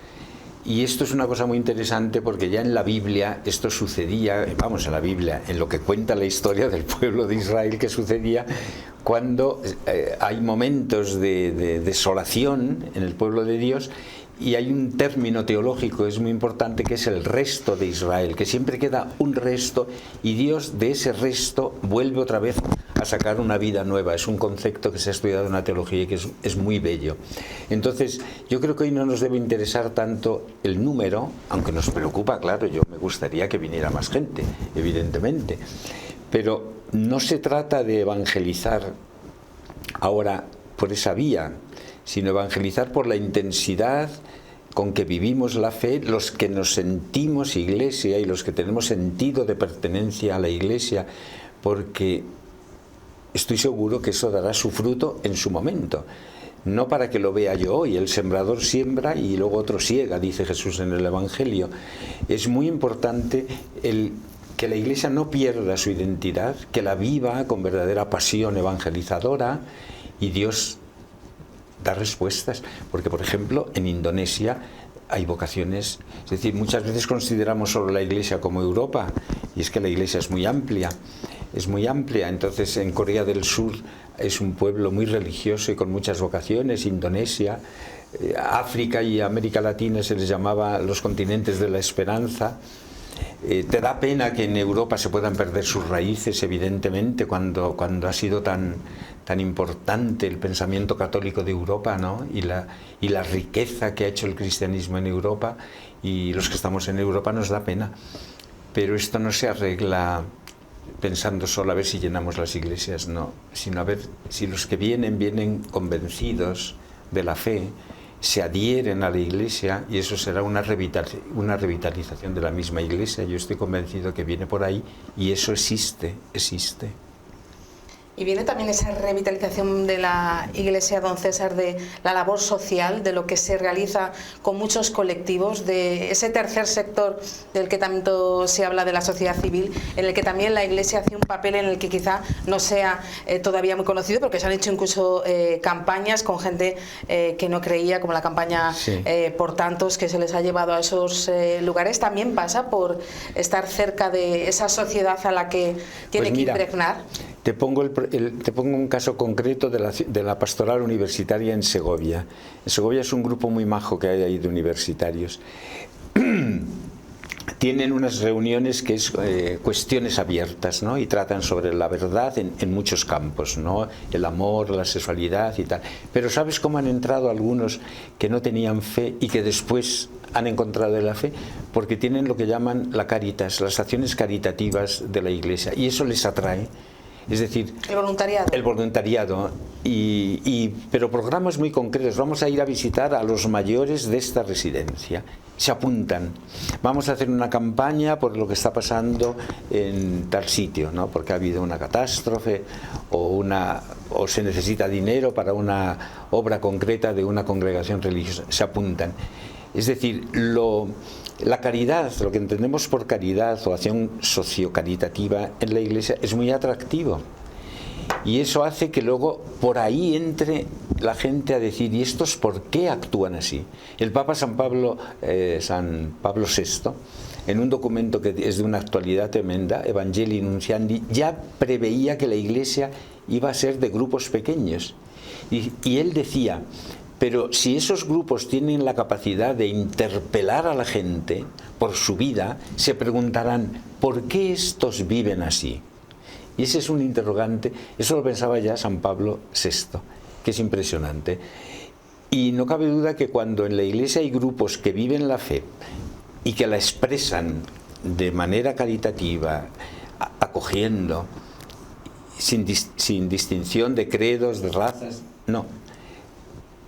[SPEAKER 2] Y esto es una cosa muy interesante porque ya en la Biblia esto sucedía, vamos, en la Biblia, en lo que cuenta la historia del pueblo de Israel, que sucedía cuando hay momentos de desolación en el pueblo de Dios y hay un término teológico que es muy importante, que es el resto de Israel, que siempre queda un resto y Dios de ese resto vuelve otra vez a sacar una vida nueva. Es un concepto que se ha estudiado en la teología y que es muy bello. Entonces, yo creo que hoy no nos debe interesar tanto el número, aunque nos preocupa, claro, yo me gustaría que viniera más gente, evidentemente, pero no se trata de evangelizar ahora por esa vía, sino evangelizar por la intensidad con que vivimos la fe, los que nos sentimos Iglesia y los que tenemos sentido de pertenencia a la Iglesia, porque estoy seguro que eso dará su fruto en su momento. No para que lo vea yo hoy, el sembrador siembra y luego otro siega, dice Jesús en el Evangelio. Es muy importante que la Iglesia no pierda su identidad, que la viva con verdadera pasión evangelizadora y Dios da respuestas. Porque, por ejemplo, en Indonesia hay vocaciones, es decir, muchas veces consideramos solo la Iglesia como Europa y es que la Iglesia es muy amplia. Es muy amplia. Entonces en Corea del Sur es un pueblo muy religioso y con muchas vocaciones. Indonesia, África y América Latina se les llamaba los continentes de la esperanza. Te da pena que en Europa se puedan perder sus raíces, evidentemente, cuando ha sido tan importante el pensamiento católico de Europa, ¿no? y la riqueza que ha hecho el cristianismo en Europa, y los que estamos en Europa nos da pena. Pero esto no se arregla pensando solo a ver si llenamos las iglesias, no, sino a ver si los que vienen convencidos de la fe, se adhieren a la Iglesia, y eso será una revitalización de la misma Iglesia. Yo estoy convencido que viene por ahí y eso existe.
[SPEAKER 4] Y viene también esa revitalización de la Iglesia, don César, de la labor social, de lo que se realiza con muchos colectivos, de ese tercer sector del que tanto se habla, de la sociedad civil, en el que también la Iglesia hace un papel en el que quizá no sea todavía muy conocido, porque se han hecho incluso campañas con gente que no creía, como la campaña Por Tantos, que se les ha llevado a esos lugares. También pasa por estar cerca de esa sociedad a la que tiene que impregnar.
[SPEAKER 2] Te pongo un caso concreto de la pastoral universitaria en Segovia. En Segovia es un grupo muy majo que hay ahí de universitarios. Tienen unas reuniones que es cuestiones abiertas, ¿no? Y tratan sobre la verdad en muchos campos, ¿no? El amor, la sexualidad y tal. Pero ¿sabes cómo han entrado algunos que no tenían fe y que después han encontrado la fe? Porque tienen lo que llaman la caritas, las acciones caritativas de la Iglesia, y eso les atrae. Es decir,
[SPEAKER 4] el voluntariado.
[SPEAKER 2] El voluntariado, pero programas muy concretos. Vamos a ir a visitar a los mayores de esta residencia. Se apuntan. Vamos a hacer una campaña por lo que está pasando en tal sitio, ¿no? Porque ha habido una catástrofe o se necesita dinero para una obra concreta de una congregación religiosa. Se apuntan. Es decir, la caridad, lo que entendemos por caridad o acción sociocaritativa en la Iglesia es muy atractivo, y eso hace que luego por ahí entre la gente a decir: ¿y estos por qué actúan así? El Papa San Pablo VI, en un documento que es de una actualidad tremenda, Evangelii Nunciandi, ya preveía que la Iglesia iba a ser de grupos pequeños, y él decía: pero si esos grupos tienen la capacidad de interpelar a la gente por su vida, se preguntarán: ¿por qué estos viven así? Y ese es un interrogante. Eso lo pensaba ya San Pablo VI, que es impresionante. Y no cabe duda que cuando en la Iglesia hay grupos que viven la fe y que la expresan de manera caritativa, acogiendo, sin distinción de credos, de razas, no.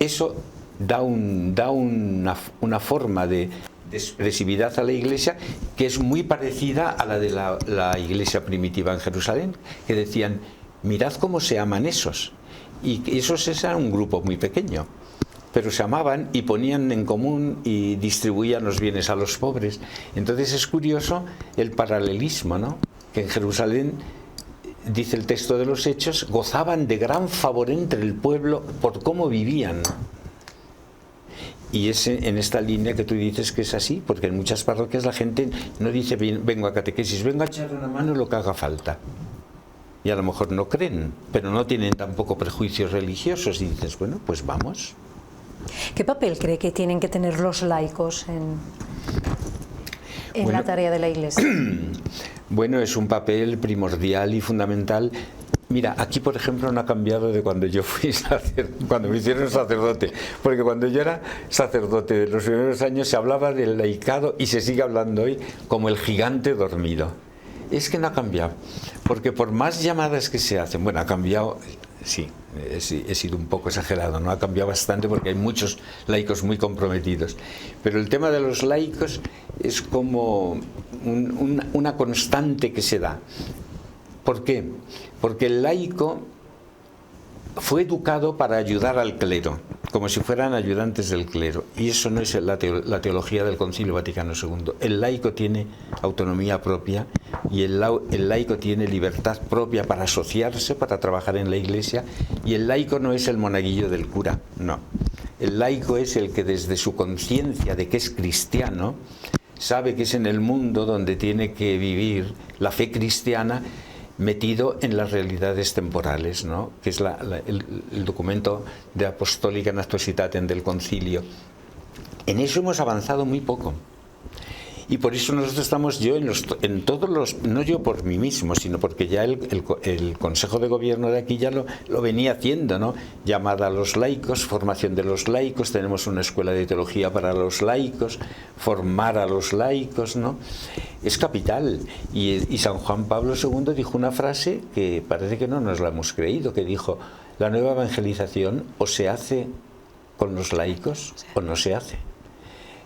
[SPEAKER 2] Eso da una forma de expresividad a la Iglesia que es muy parecida a la de la Iglesia primitiva en Jerusalén, que decían: mirad cómo se aman esos. Y esos eran un grupo muy pequeño, pero se amaban y ponían en común y distribuían los bienes a los pobres. Entonces es curioso el paralelismo, ¿no? Que en Jerusalén, dice el texto de los Hechos, gozaban de gran favor entre el pueblo por cómo vivían. Y es en esta línea que tú dices que es así, porque en muchas parroquias la gente no dice: vengo a catequesis, vengo a echar una mano lo que haga falta. Y a lo mejor no creen, pero no tienen tampoco prejuicios religiosos, y dices: bueno, pues vamos.
[SPEAKER 1] ¿Qué papel cree que tienen que tener los laicos en la tarea de la Iglesia?
[SPEAKER 2] Bueno, es un papel primordial y fundamental. Mira, aquí por ejemplo no ha cambiado de cuando yo fui cuando me hicieron sacerdote, porque cuando yo era sacerdote de los primeros años se hablaba del laicado, y se sigue hablando hoy, como el gigante dormido. Es que no ha cambiado, porque por más llamadas que se hacen, bueno, ha cambiado, sí, he sido un poco exagerado, no ha cambiado bastante porque hay muchos laicos muy comprometidos, pero el tema de los laicos es como una constante que se da. ¿Por qué? Porque el laico fue educado para ayudar al clero, como si fueran ayudantes del clero, y eso no es la teología del Concilio Vaticano II. El laico tiene autonomía propia, y el laico tiene libertad propia para asociarse, para trabajar en la Iglesia, y el laico no es el monaguillo del cura, no. El laico es el que desde su conciencia de que es cristiano, sabe que es en el mundo donde tiene que vivir la fe cristiana, metido en las realidades temporales, ¿no? Que es el documento de Apostólica Nastositatem del Concilio. En eso hemos avanzado muy poco. Y por eso nosotros estamos, en todos los, no yo por mí mismo, sino porque ya el Consejo de Gobierno de aquí ya lo venía haciendo, ¿no? Llamada a los laicos, formación de los laicos, tenemos una escuela de teología para los laicos, formar a los laicos, ¿no? Es capital. Y San Juan Pablo II dijo una frase que parece que no nos la hemos creído, que dijo: la nueva evangelización o se hace con los laicos o no se hace.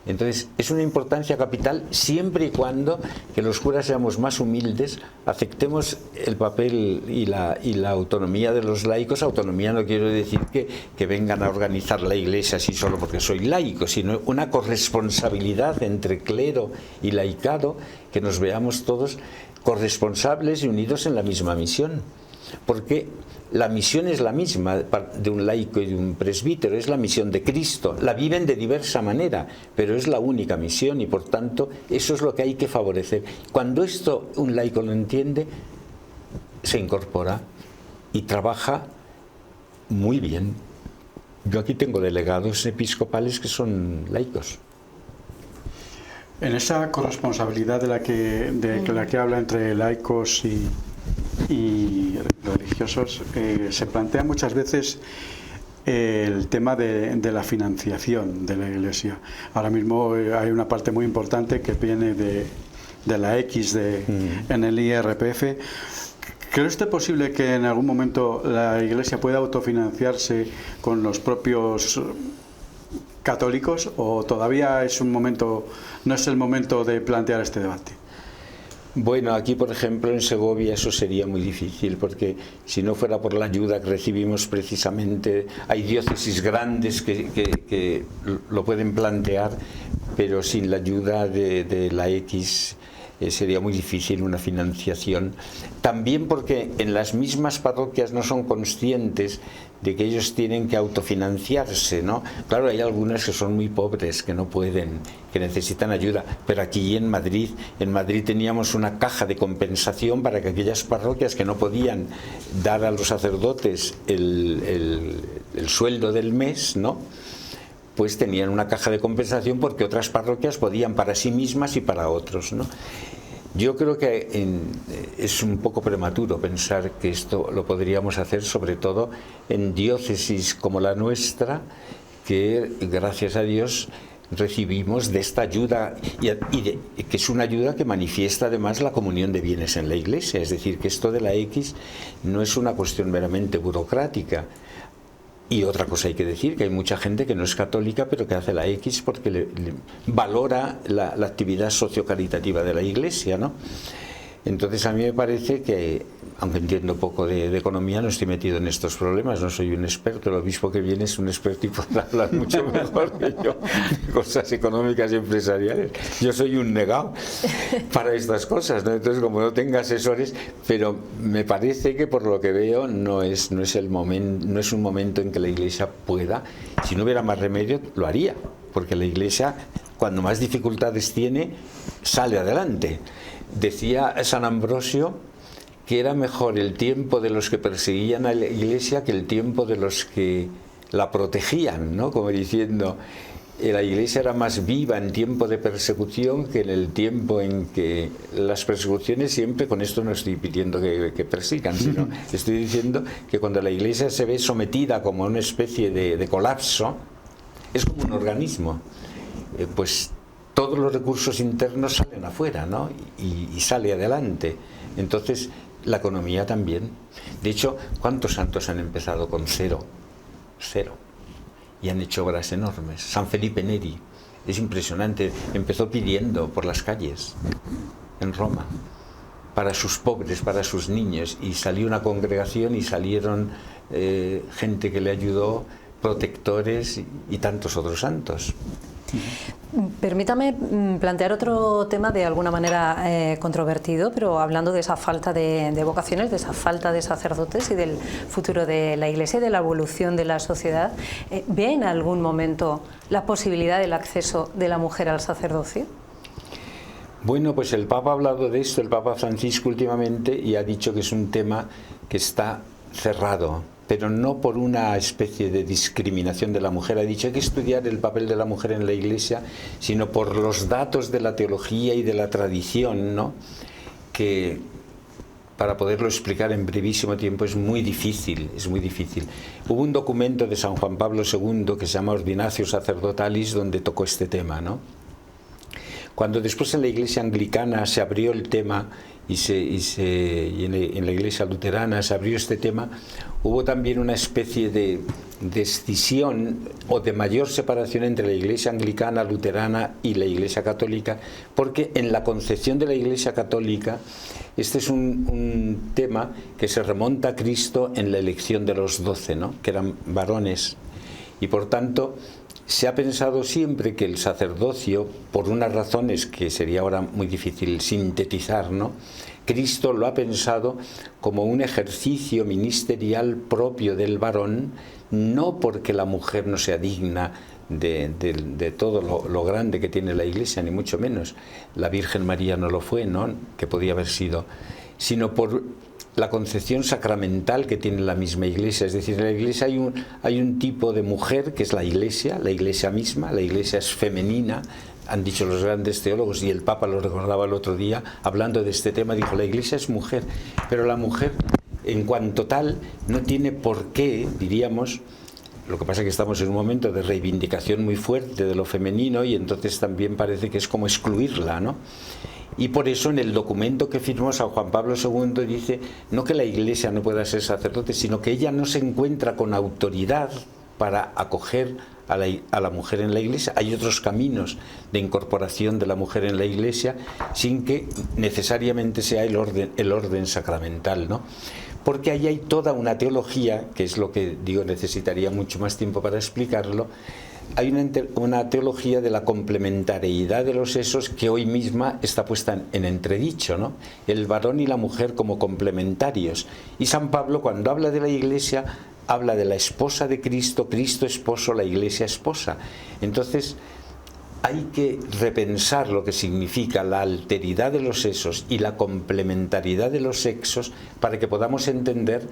[SPEAKER 2] Entonces, es una importancia capital siempre y cuando que los curas seamos más humildes, aceptemos el papel y la autonomía de los laicos. Autonomía no quiero decir que vengan a organizar la Iglesia así solo porque soy laico, sino una corresponsabilidad entre clero y laicado, que nos veamos todos corresponsables y unidos en la misma misión. Porque la misión es la misma de un laico y de un presbítero, es la misión de Cristo. La viven de diversa manera, pero es la única misión y por tanto eso es lo que hay que favorecer. Cuando esto un laico lo entiende, se incorpora y trabaja muy bien. Yo aquí tengo delegados episcopales que son laicos.
[SPEAKER 3] En esa corresponsabilidad de la que habla entre laicos y religiosos, se plantea muchas veces el tema de la financiación de la Iglesia. Ahora mismo hay una parte muy importante que viene de la X en el IRPF. ¿Cree usted posible que en algún momento la Iglesia pueda autofinanciarse con los propios católicos, o todavía no es el momento de plantear este debate?
[SPEAKER 2] Bueno, aquí por ejemplo en Segovia eso sería muy difícil, porque si no fuera por la ayuda que recibimos precisamente, hay diócesis grandes que lo pueden plantear, pero sin la ayuda de la X sería muy difícil una financiación. También porque en las mismas parroquias no son conscientes de que ellos tienen que autofinanciarse, ¿no? Claro, hay algunas que son muy pobres, que no pueden, que necesitan ayuda, pero aquí en Madrid teníamos una caja de compensación para que aquellas parroquias que no podían dar a los sacerdotes el sueldo del mes, ¿no?, pues tenían una caja de compensación porque otras parroquias podían para sí mismas y para otros, ¿no? Yo creo que es un poco prematuro pensar que esto lo podríamos hacer, sobre todo en diócesis como la nuestra, que gracias a Dios recibimos de esta ayuda, que es una ayuda que manifiesta además la comunión de bienes en la Iglesia. Es decir, que esto de la X no es una cuestión meramente burocrática. Y otra cosa hay que decir, que hay mucha gente que no es católica pero que hace la X porque valora la actividad sociocaritativa de la Iglesia, ¿no? Entonces a mí me parece que, aunque entiendo poco de economía, no estoy metido en estos problemas, no soy un experto. El obispo que viene es un experto y podrá hablar mucho mejor que yo de cosas económicas y empresariales. Yo soy un negado para estas cosas, ¿no? Entonces, como no tengo asesores, pero me parece que por lo que veo no es un momento en que la Iglesia pueda. Si no hubiera más remedio, lo haría, porque la Iglesia, cuando más dificultades tiene, sale adelante. Decía San Ambrosio que era mejor el tiempo de los que perseguían a la Iglesia que el tiempo de los que la protegían, ¿no? Como diciendo, la Iglesia era más viva en tiempo de persecución que en el tiempo en que las persecuciones siempre, con esto no estoy pidiendo que persigan, sino estoy diciendo que cuando la Iglesia se ve sometida como una especie de colapso, es como un organismo, pues todos los recursos internos salen afuera, ¿no? Y sale adelante. Entonces, la economía también. De hecho, ¿cuántos santos han empezado con cero? Cero. Y han hecho obras enormes. San Felipe Neri, es impresionante. Empezó pidiendo por las calles, en Roma, para sus pobres, para sus niños. Y salió una congregación y salieron gente que le ayudó, protectores y tantos otros santos.
[SPEAKER 1] Permítame plantear otro tema de alguna manera controvertido, pero hablando de esa falta de vocaciones, de esa falta de sacerdotes y del futuro de la Iglesia y de la evolución de la sociedad. ¿Ve en algún momento la posibilidad del acceso de la mujer al sacerdocio?
[SPEAKER 2] Bueno, pues el Papa ha hablado de esto, el Papa Francisco últimamente, y ha dicho que es un tema que está cerrado, pero no por una especie de discriminación de la mujer. Ha dicho que hay que estudiar el papel de la mujer en la Iglesia, sino por los datos de la teología y de la tradición, ¿no? Que para poderlo explicar en brevísimo tiempo es muy difícil, es muy difícil. Hubo un documento de San Juan Pablo II que se llama Ordinatio Sacerdotalis, donde tocó este tema, ¿no? Cuando después en la Iglesia anglicana se abrió el tema y en la Iglesia luterana se abrió este tema, hubo también una especie de escisión o de mayor separación entre la Iglesia anglicana, luterana y la Iglesia católica, porque en la concepción de la Iglesia católica este es un tema que se remonta a Cristo en la elección de los 12, ¿no? Que eran varones, y por tanto se ha pensado siempre que el sacerdocio, por unas razones que sería ahora muy difícil sintetizar, ¿no? Cristo lo ha pensado como un ejercicio ministerial propio del varón, no porque la mujer no sea digna de todo lo grande que tiene la Iglesia, ni mucho menos. La Virgen María no lo fue, ¿no? Que podía haber sido, sino por la concepción sacramental que tiene la misma Iglesia. Es decir, en la Iglesia hay un tipo de mujer que es la Iglesia misma. La Iglesia es femenina, han dicho los grandes teólogos, y el Papa lo recordaba el otro día, hablando de este tema, dijo: la Iglesia es mujer, pero la mujer en cuanto tal no tiene por qué, diríamos. Lo que pasa es que estamos en un momento de reivindicación muy fuerte de lo femenino, y entonces también parece que es como excluirla, ¿no? Y por eso en el documento que firmó San Juan Pablo II dice no que la Iglesia no pueda ser sacerdote, sino que ella no se encuentra con autoridad para acoger a la mujer en la Iglesia. Hay otros caminos de incorporación de la mujer en la Iglesia sin que necesariamente sea el orden sacramental, ¿no? Porque ahí hay toda una teología, que es lo que digo, necesitaría mucho más tiempo para explicarlo. Hay una teología de la complementariedad de los sexos que hoy misma está puesta en entredicho, ¿no? El varón y la mujer como complementarios. Y San Pablo, cuando habla de la Iglesia, habla de la esposa de Cristo, Cristo esposo, la Iglesia esposa. Entonces hay que repensar lo que significa la alteridad de los sexos y la complementariedad de los sexos para que podamos entender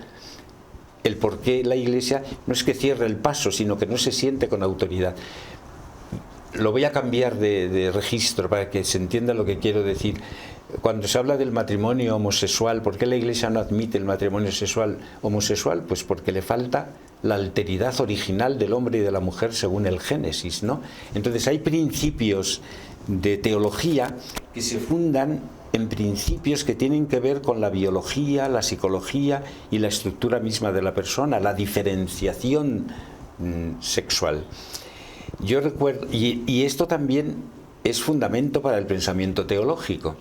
[SPEAKER 2] el por qué la Iglesia no es que cierre el paso, sino que no se siente con autoridad. Lo voy a cambiar de registro para que se entienda lo que quiero decir. Cuando se habla del matrimonio homosexual, ¿por qué la Iglesia no admite el matrimonio homosexual? Pues porque le falta la alteridad original del hombre y de la mujer según el Génesis, ¿no? Entonces hay principios de teología que se fundan en principios que tienen que ver con la biología, la psicología y la estructura misma de la persona, la diferenciación sexual. Yo recuerdo, y esto también es fundamento para el pensamiento teológico.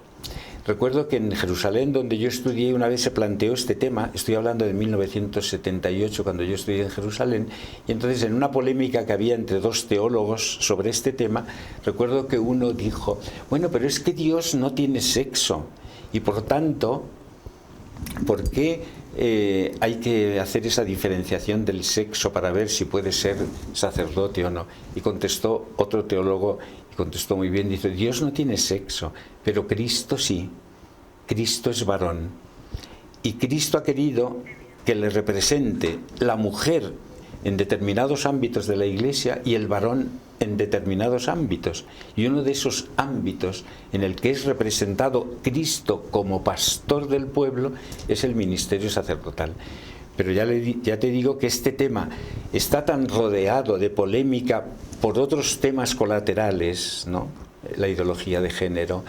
[SPEAKER 2] Recuerdo que en Jerusalén, donde yo estudié, una vez se planteó este tema. Estoy hablando de 1978, cuando yo estudié en Jerusalén, y entonces en una polémica que había entre dos teólogos sobre este tema, recuerdo que uno dijo: bueno, pero es que Dios no tiene sexo, y por tanto, ¿por qué hay que hacer esa diferenciación del sexo para ver si puede ser sacerdote o no? Y contestó otro teólogo, y contestó muy bien, dice: Dios no tiene sexo, pero Cristo sí. Cristo es varón, y Cristo ha querido que le represente la mujer en determinados ámbitos de la Iglesia y el varón en determinados ámbitos, y uno de esos ámbitos en el que es representado Cristo como pastor del pueblo es el ministerio sacerdotal. Pero ya te digo que este tema está tan rodeado de polémica por otros temas colaterales, ¿no? La ideología de género,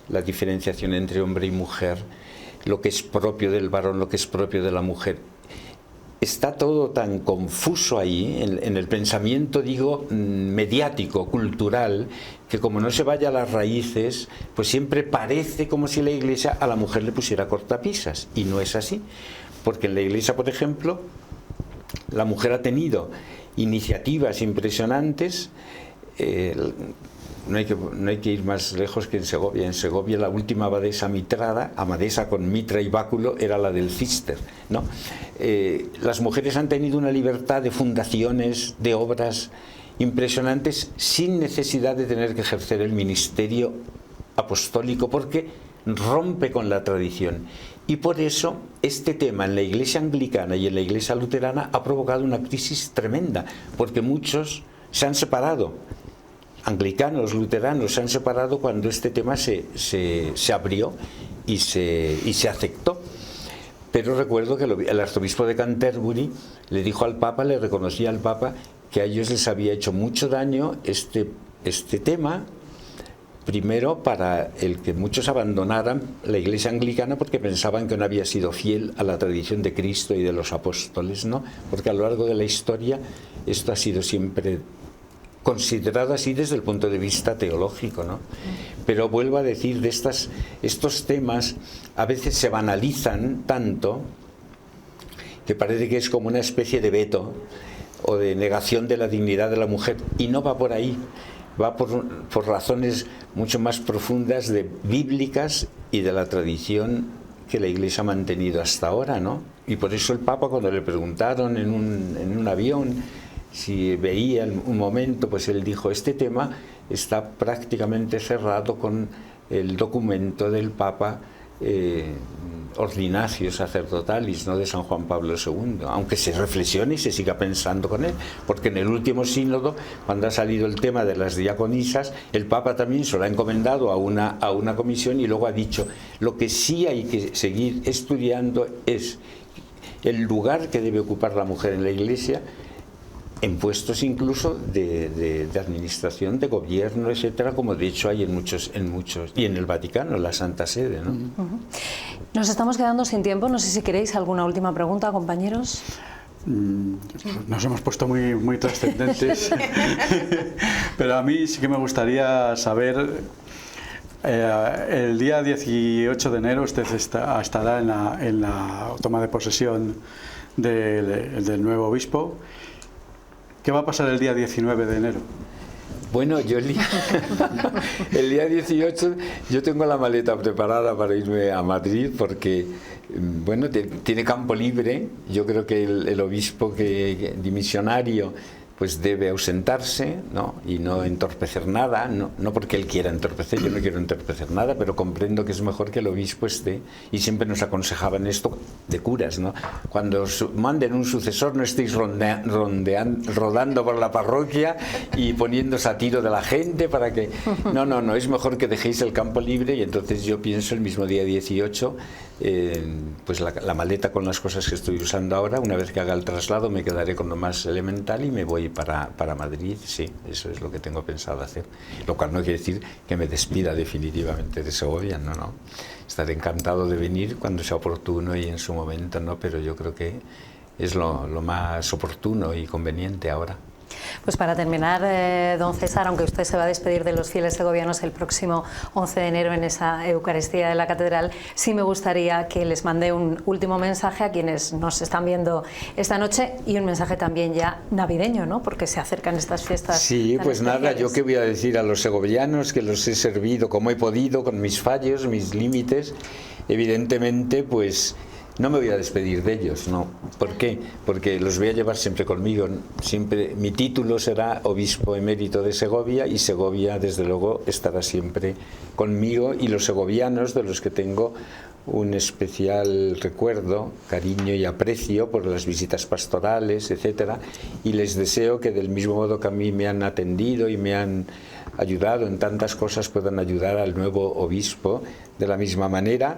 [SPEAKER 2] la diferenciación entre hombre y mujer, lo que es propio del varón, lo que es propio de la mujer. Está todo tan confuso ahí, en el pensamiento, digo, mediático, cultural, que como no se vaya a las raíces, pues siempre parece como si la Iglesia a la mujer le pusiera cortapisas, y no es así. Porque en la Iglesia, por ejemplo, la mujer ha tenido iniciativas impresionantes. No hay que ir más lejos que en Segovia. En Segovia la última abadesa mitrada, amadesa con mitra y báculo, era la del Cister, ¿no? Las mujeres han tenido una libertad de fundaciones, de obras impresionantes, sin necesidad de tener que ejercer el ministerio apostólico, porque rompe con la tradición. Y por eso este tema en la Iglesia anglicana y en la Iglesia luterana ha provocado una crisis tremenda, porque muchos se han separado. Anglicanos, luteranos se han separado cuando este tema se abrió y se aceptó. Pero recuerdo que el arzobispo de Canterbury le dijo al Papa, le reconocía al Papa, que a ellos les había hecho mucho daño este tema, primero para el que muchos abandonaran la Iglesia anglicana porque pensaban que no había sido fiel a la tradición de Cristo y de los apóstoles, ¿no? Porque a lo largo de la historia esto ha sido siempre considerado así desde el punto de vista teológico, ¿no? Pero vuelvo a decir, estos temas a veces se banalizan tanto que parece que es como una especie de veto o de negación de la dignidad de la mujer, y no va por ahí, va por razones mucho más profundas, bíblicas y de la tradición que la Iglesia ha mantenido hasta ahora, ¿no? Y por eso el Papa, cuando le preguntaron en un avión si veía un momento, pues él dijo: este tema está prácticamente cerrado con el documento del Papa Ordinatio Sacerdotalis, ¿no?, de San Juan Pablo II, aunque se reflexione y se siga pensando con él, porque en el último sínodo, cuando ha salido el tema de las diaconisas, el Papa también se lo ha encomendado a una comisión, y luego ha dicho: lo que sí hay que seguir estudiando es el lugar que debe ocupar la mujer en la Iglesia, en puestos incluso de administración, de gobierno, etcétera, como de hecho hay en muchos, y en el Vaticano, la Santa Sede, ¿no?
[SPEAKER 1] Nos estamos quedando sin tiempo, no sé si queréis alguna última pregunta, compañeros.
[SPEAKER 3] Nos hemos puesto muy trascendentes, pero a mí sí que me gustaría saber, el día 18 de enero usted estará en la toma de posesión del nuevo obispo. ¿Qué va a pasar el día 19 de enero?
[SPEAKER 2] Bueno, yo el día 18 yo tengo la maleta preparada para irme a Madrid porque, bueno, tiene campo libre. Yo creo que el obispo dimisionario pues debe ausentarse, ¿no?, y no entorpecer nada, no porque él quiera entorpecer, yo no quiero entorpecer nada, pero comprendo que es mejor que el obispo esté, y siempre nos aconsejaban esto de curas, ¿no? Cuando manden un sucesor, no estéis rodando por la parroquia y poniéndose a tiro de la gente para que... No, es mejor que dejéis el campo libre, y entonces yo pienso el mismo día 18, pues la maleta con las cosas que estoy usando ahora, una vez que haga el traslado me quedaré con lo más elemental y me voy para Madrid. Sí, eso es lo que tengo pensado hacer, lo cual no quiere decir que me despida definitivamente de Segovia, no, estaré encantado de venir cuando sea oportuno y en su momento, ¿no? Pero yo creo que es lo más oportuno y conveniente ahora.
[SPEAKER 1] Pues para terminar, don César, aunque usted se va a despedir de los fieles segovianos el próximo 11 de enero en esa Eucaristía de la Catedral, sí me gustaría que les mande un último mensaje a quienes nos están viendo esta noche, y un mensaje también ya navideño, ¿no?, porque se acercan estas fiestas. Sí,
[SPEAKER 2] pues nada, yo qué voy a decir a los segovianos, que los he servido como he podido, con mis fallos, mis límites. Evidentemente, pues no me voy a despedir de ellos, ¿no? ¿Por qué? Porque los voy a llevar siempre conmigo. Siempre mi título será obispo emérito de Segovia, y Segovia, desde luego, estará siempre conmigo, y los segovianos, de los que tengo un especial recuerdo, cariño y aprecio por las visitas pastorales, etcétera, y les deseo que del mismo modo que a mí me han atendido y me han ayudado en tantas cosas, puedan ayudar al nuevo obispo de la misma manera.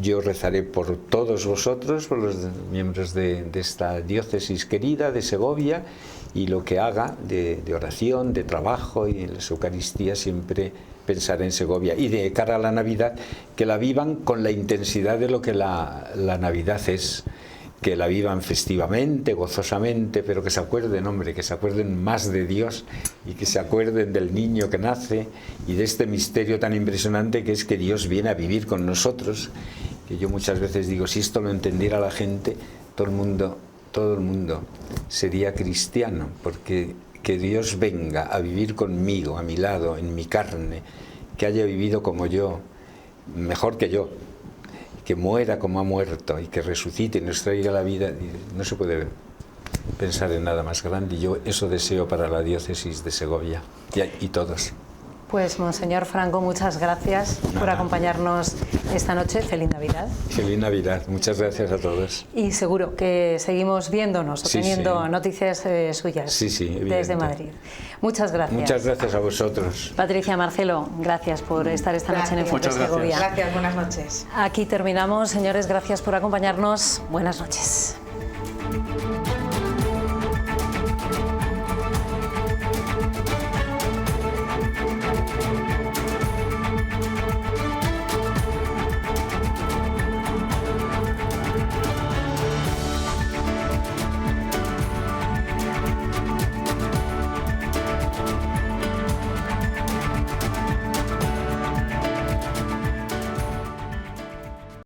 [SPEAKER 2] Yo rezaré por todos vosotros, por los miembros de esta diócesis querida de Segovia, y lo que haga de oración, de trabajo y en las Eucaristías siempre pensar en Segovia. Y de cara a la Navidad, que la vivan con la intensidad de lo que la Navidad es, que la vivan festivamente, gozosamente, pero que se acuerden, hombre, que se acuerden más de Dios, y que se acuerden del niño que nace y de este misterio tan impresionante que es que Dios viene a vivir con nosotros. Que yo muchas veces digo, si esto lo entendiera la gente, todo el mundo sería cristiano, porque que Dios venga a vivir conmigo, a mi lado, en mi carne, que haya vivido como yo, mejor que yo, que muera como ha muerto y que resucite y nos traiga la vida, no se puede pensar en nada más grande, y yo eso deseo para la diócesis de Segovia y todos.
[SPEAKER 1] Pues, Monseñor Franco, muchas gracias por acompañarnos esta noche. Feliz Navidad.
[SPEAKER 2] Feliz Navidad, muchas gracias a todos.
[SPEAKER 1] Y seguro que seguimos viéndonos o teniendo noticias suyas desde Madrid. Muchas gracias.
[SPEAKER 2] Muchas gracias a vosotros.
[SPEAKER 1] Patricia, Marcelo, gracias por estar esta noche en Enfoque Segovia.
[SPEAKER 4] Gracias, buenas noches.
[SPEAKER 1] Aquí terminamos, señores, gracias por acompañarnos. Buenas noches.